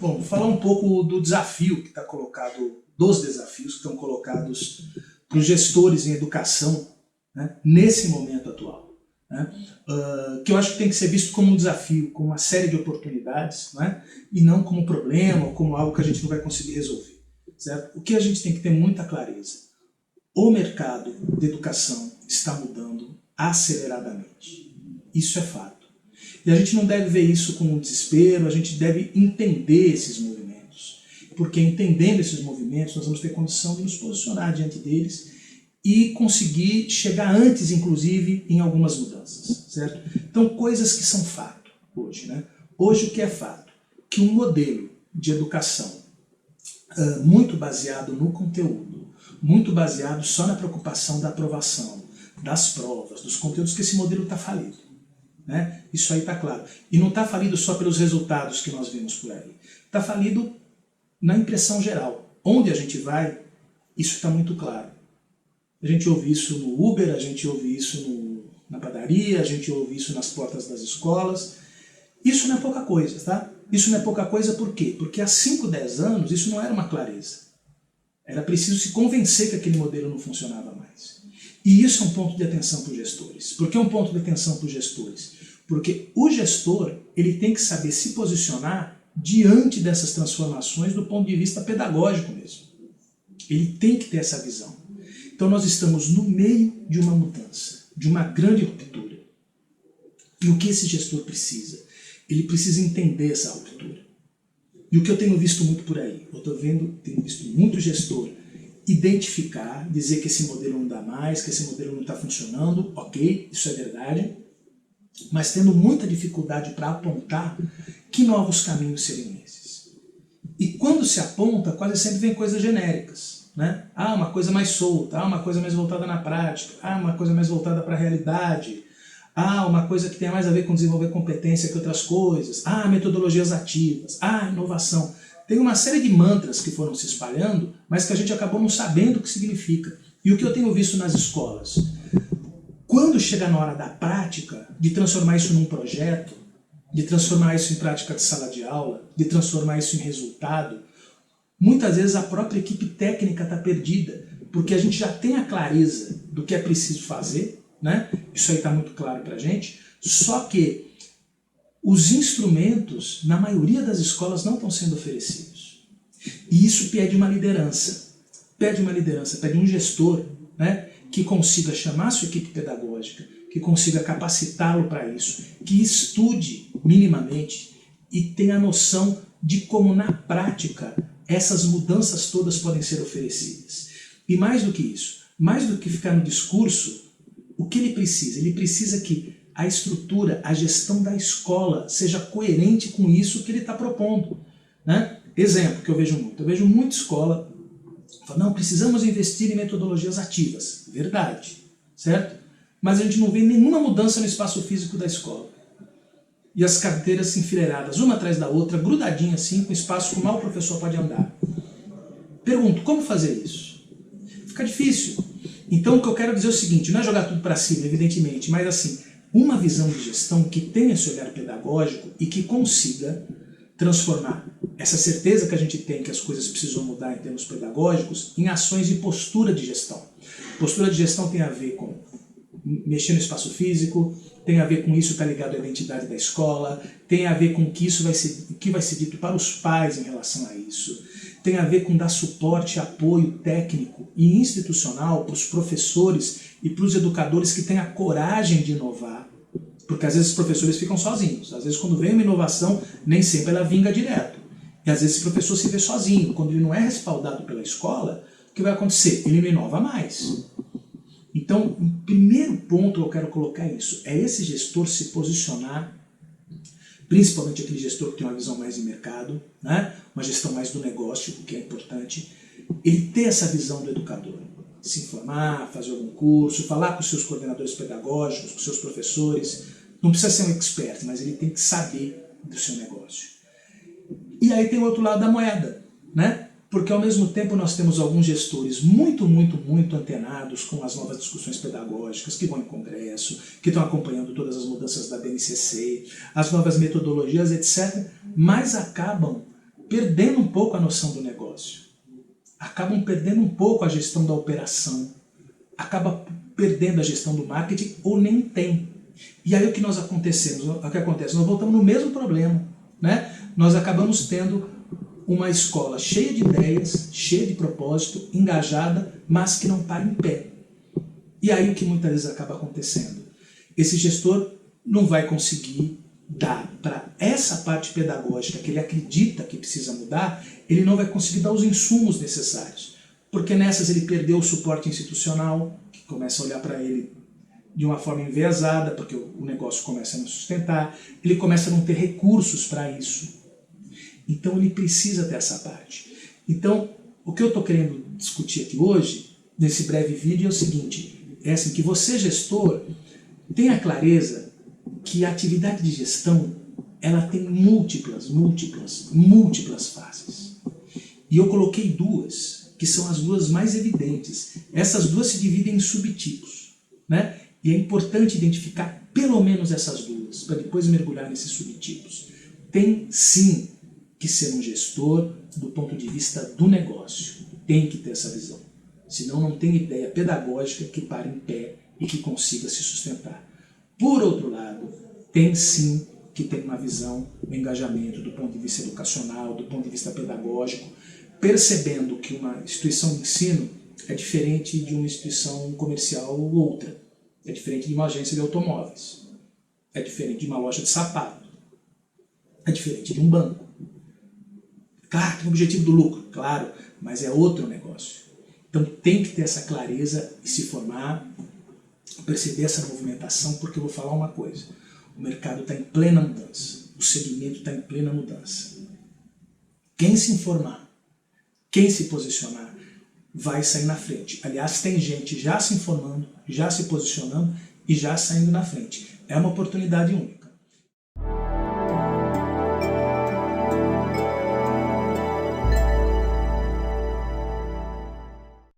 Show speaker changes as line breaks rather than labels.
Bom, vou falar um pouco do desafio que está colocado, dos desafios que estão colocados para os gestores em educação, né, nesse momento atual. Né, que eu acho que tem que ser visto como um desafio, como uma série de oportunidades, né, e não como um problema ou como algo que a gente não vai conseguir resolver. Certo? O que a gente tem que ter muita clareza: o mercado de educação está mudando aceleradamente. Isso é fato. E a gente não deve ver isso como um desespero, a gente deve entender esses movimentos. Porque entendendo esses movimentos, nós vamos ter condição de nos posicionar diante deles e conseguir chegar antes, inclusive, em algumas mudanças. Certo? Então, coisas que são fato hoje. Né? Hoje, o que é fato? Que um modelo de educação muito baseado no conteúdo, muito baseado só na preocupação da aprovação, das provas, dos conteúdos, que esse modelo está falido. Né? Isso aí está claro. E não está falido só pelos resultados que nós vemos por aí. Está falido na impressão geral. Onde a gente vai, isso está muito claro. A gente ouve isso no Uber, a gente ouve isso na padaria, a gente ouve isso nas portas das escolas. Isso não é pouca coisa, tá? Isso não é pouca coisa por quê? Porque há 5, 10 anos isso não era uma clareza. Era preciso se convencer que aquele modelo não funcionava mais. E isso é um ponto de atenção para os gestores. Por que é um ponto de atenção para os gestores? Porque o gestor ele tem que saber se posicionar diante dessas transformações do ponto de vista pedagógico mesmo. Ele tem que ter essa visão. Então nós estamos no meio de uma mudança, de uma grande ruptura. E o que esse gestor precisa? Ele precisa entender essa ruptura. E o que eu tenho visto muito por aí? Tenho visto muito gestor identificar, dizer que esse modelo não dá mais, que esse modelo não está funcionando, ok, isso é verdade, mas tendo muita dificuldade para apontar que novos caminhos seriam esses. E quando se aponta, quase sempre vem coisas genéricas. Né? Ah, uma coisa mais solta, uma coisa mais voltada na prática, uma coisa mais voltada para a realidade, uma coisa que tenha mais a ver com desenvolver competência que outras coisas, metodologias ativas, inovação. Tem uma série de mantras que foram se espalhando, mas que a gente acabou não sabendo o que significa. E o que eu tenho visto nas escolas? Quando chega na hora da prática, de transformar isso num projeto, de transformar isso em prática de sala de aula, de transformar isso em resultado, muitas vezes a própria equipe técnica está perdida, porque a gente já tem a clareza do que é preciso fazer, né? Isso aí está muito claro para a gente, só que os instrumentos, na maioria das escolas, não estão sendo oferecidos. E isso pede uma liderança, pede um gestor, né, que consiga chamar a sua equipe pedagógica, que consiga capacitá-lo para isso, que estude minimamente e tenha noção de como na prática essas mudanças todas podem ser oferecidas. E mais do que isso, mais do que ficar no discurso, o que ele precisa? Ele precisa que a estrutura, a gestão da escola seja coerente com isso que ele está propondo. Né? Exemplo que eu vejo muita escola falando, não, precisamos investir em metodologias ativas. Verdade, certo? Mas a gente não vê nenhuma mudança no espaço físico da escola. E as carteiras enfileiradas, uma atrás da outra, grudadinhas assim, com espaço que mal o professor pode andar. Pergunto, como fazer isso? Fica difícil. Então o que eu quero dizer é o seguinte, não é jogar tudo para cima, evidentemente, mas assim, uma visão de gestão que tenha esse olhar pedagógico e que consiga transformar essa certeza que a gente tem que as coisas precisam mudar em termos pedagógicos em ações de postura de gestão. Postura de gestão tem a ver com mexer no espaço físico, tem a ver com isso está ligado à identidade da escola, tem a ver com o que vai ser dito para os pais em relação a isso, tem a ver com dar suporte, apoio técnico e institucional para os professores e para os educadores que têm a coragem de inovar, porque às vezes os professores ficam sozinhos, às vezes quando vem uma inovação, nem sempre ela vinga direto, e às vezes esse professor se vê sozinho, quando ele não é respaldado pela escola, o que vai acontecer? Ele não inova mais. Então, o primeiro ponto que eu quero colocar é isso, é esse gestor se posicionar, principalmente aquele gestor que tem uma visão mais de mercado, né? Uma gestão mais do negócio, o que é importante, ele ter essa visão do educador, se informar, fazer algum curso, falar com os seus coordenadores pedagógicos, com os seus professores, não precisa ser um expert, mas ele tem que saber do seu negócio. E aí tem o outro lado da moeda, né? Porque ao mesmo tempo nós temos alguns gestores muito antenados com as novas discussões pedagógicas, que vão em congresso, que estão acompanhando todas as mudanças da BNCC, as novas metodologias, etc., mas acabam perdendo um pouco a noção do negócio, acabam perdendo um pouco a gestão da operação, acaba perdendo a gestão do marketing ou nem tem. E aí o que acontece? Nós voltamos no mesmo problema, né? Nós acabamos tendo uma escola cheia de ideias, cheia de propósito, engajada, mas que não para em pé. E aí o que muitas vezes acaba acontecendo? Esse gestor não vai conseguir dar para essa parte pedagógica que ele acredita que precisa mudar, ele não vai conseguir dar os insumos necessários. Porque nessas ele perdeu o suporte institucional, que começa a olhar para ele de uma forma enviesada, porque o negócio começa a não sustentar, ele começa a não ter recursos para isso. Então ele precisa ter essa parte. Então, o que eu estou querendo discutir aqui hoje, nesse breve vídeo, é o seguinte, é assim, que você, gestor, tenha clareza que a atividade de gestão, ela tem múltiplas fases. E eu coloquei duas, que são as duas mais evidentes. Essas duas se dividem em subtipos, né? E é importante identificar pelo menos essas duas, para depois mergulhar nesses subtipos. Tem sim que ser um gestor do ponto de vista do negócio. Tem que ter essa visão. Senão não tem ideia pedagógica que pare em pé e que consiga se sustentar. Por outro lado, tem sim que ter uma visão do engajamento do ponto de vista educacional, do ponto de vista pedagógico, percebendo que uma instituição de ensino é diferente de uma instituição comercial ou outra. É diferente de uma agência de automóveis. É diferente de uma loja de sapato. É diferente de um banco. Claro, tem o objetivo do lucro, claro, mas é outro negócio. Então tem que ter essa clareza e se formar, perceber essa movimentação, porque eu vou falar uma coisa. O mercado está em plena mudança. O segmento está em plena mudança. Quem se informar, quem se posicionar, vai sair na frente. Aliás, tem gente já se informando, já se posicionando e já saindo na frente. É uma oportunidade única.